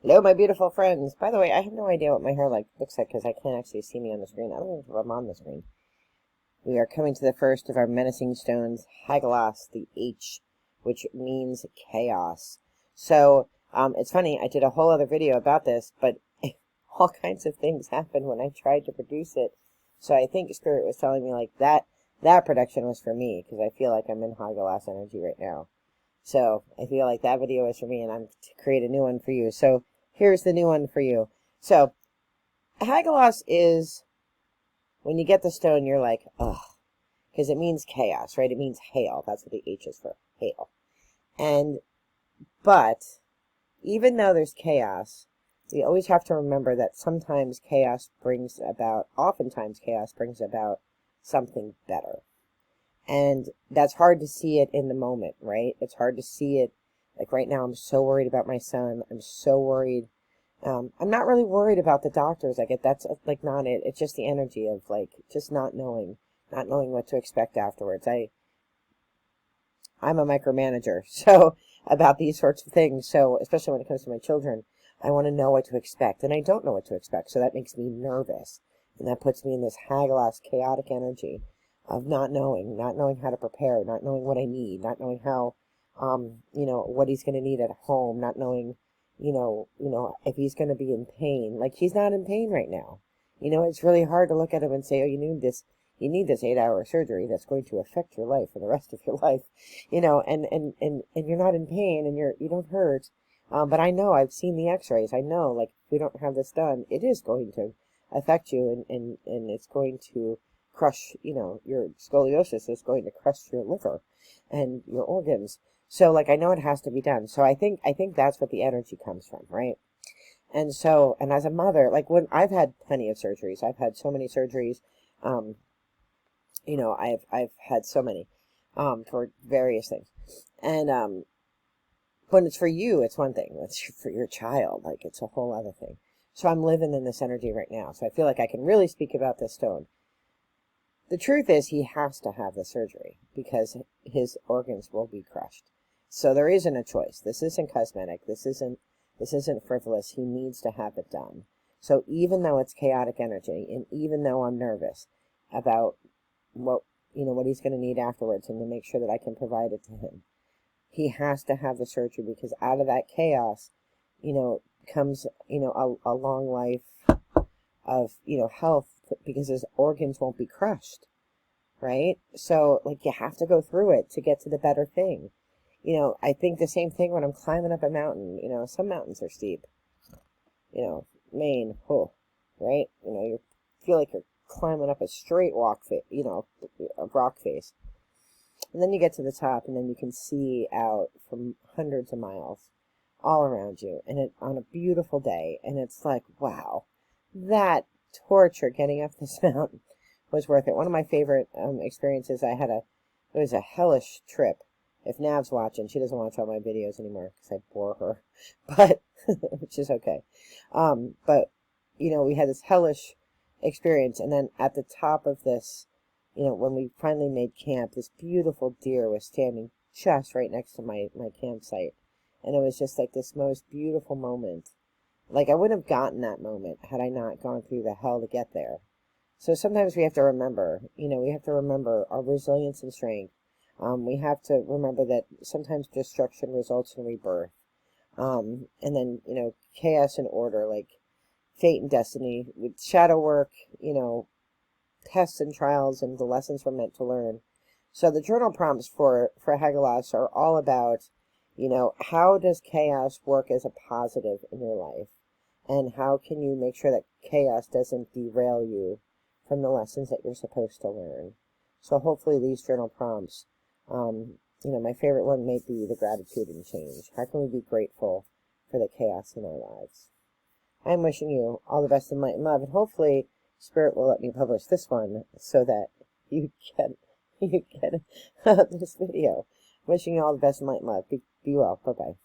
Hello, my beautiful friends. By the way, I have no idea what my hair looks like because I can't actually see me on the screen. I don't know if I'm on the screen. We are coming to the first of our menacing stones, Hagalaz, the H, which means chaos. So, it's funny, I did a whole other video about this, but all kinds of things happened when I tried to produce it. So I think Spirit was telling me, like, that production was for me, because I feel like I'm in Hagalaz energy right now. So I feel like that video is for me, and I'm to create a new one for you. So here's the new one for you. So Hagalaz is, when you get the stone, you're like, ugh, because it means chaos, right? It means hail. That's what the H is for, hail. But even though there's chaos, we always have to remember that oftentimes chaos brings about something better. And that's hard to see it in the moment, right? It's hard to see it. Like right now, I'm so worried about my son. I'm so worried. I'm not really worried about the doctors. That's like not it. It's just the energy of like just not knowing what to expect afterwards. I'm a micromanager, so about these sorts of things. So especially when it comes to my children, I want to know what to expect, and I don't know what to expect. So that makes me nervous, and that puts me in this Hagalaz chaotic energy of not knowing how to prepare, not knowing what I need, not knowing how, what he's going to need at home, not knowing, if he's going to be in pain. Like, he's not in pain right now. It's really hard to look at him and say, oh, you need this 8-hour surgery that's going to affect your life for the rest of your life, and you're not in pain and you don't hurt. But I know, I've seen the x-rays. I know, like, if we don't have this done, it is going to affect you and it's going to crush, your scoliosis is going to crush your liver and your organs. So, like, I know it has to be done. So I think that's what the energy comes from, right? And so, and as a mother, like, when I've had plenty of surgeries, I've had so many surgeries, I've had so many, for various things. And, when it's for you, it's one thing. It's for your child, like, it's a whole other thing. So I'm living in this energy right now. So I feel like I can really speak about this stone. The truth is he has to have the surgery because his organs will be crushed. So there isn't a choice. This isn't cosmetic. This isn't frivolous. He needs to have it done. So even though it's chaotic energy, and even though I'm nervous about what he's going to need afterwards and to make sure that I can provide it to him, he has to have the surgery because out of that chaos, comes, a long life of, health because his organs won't be crushed, right? So, like, you have to go through it to get to the better thing. I think the same thing when I'm climbing up a mountain. Some mountains are steep. Maine, right? You feel like you're climbing up a straight rock face. And then you get to the top, and then you can see out from hundreds of miles all around you, and on a beautiful day, and it's like, wow, that torture getting up this mountain was worth it. One of my favorite experiences I had, it was a hellish trip. If Nav's watching, she doesn't watch all my videos anymore because I bore her, but which is okay. But we had this hellish experience, and then at the top of this, when we finally made camp, this beautiful deer was standing just right next to my campsite, and it was just like this most beautiful moment. Like, I wouldn't have gotten that moment had I not gone through the hell to get there. So sometimes we have to remember, our resilience and strength. We have to remember that sometimes destruction results in rebirth. And then, chaos and order, like fate and destiny, with shadow work, tests and trials and the lessons we're meant to learn. So the journal prompts for Hagalaz are all about, how does chaos work as a positive in your life? And how can you make sure that chaos doesn't derail you from the lessons that you're supposed to learn? So hopefully these journal prompts, my favorite one may be the gratitude and change. How can we be grateful for the chaos in our lives? I'm wishing you all the best in light and love, and hopefully Spirit will let me publish this one so that you get this video. Wishing you all the best in light and love. Be well. Bye-bye.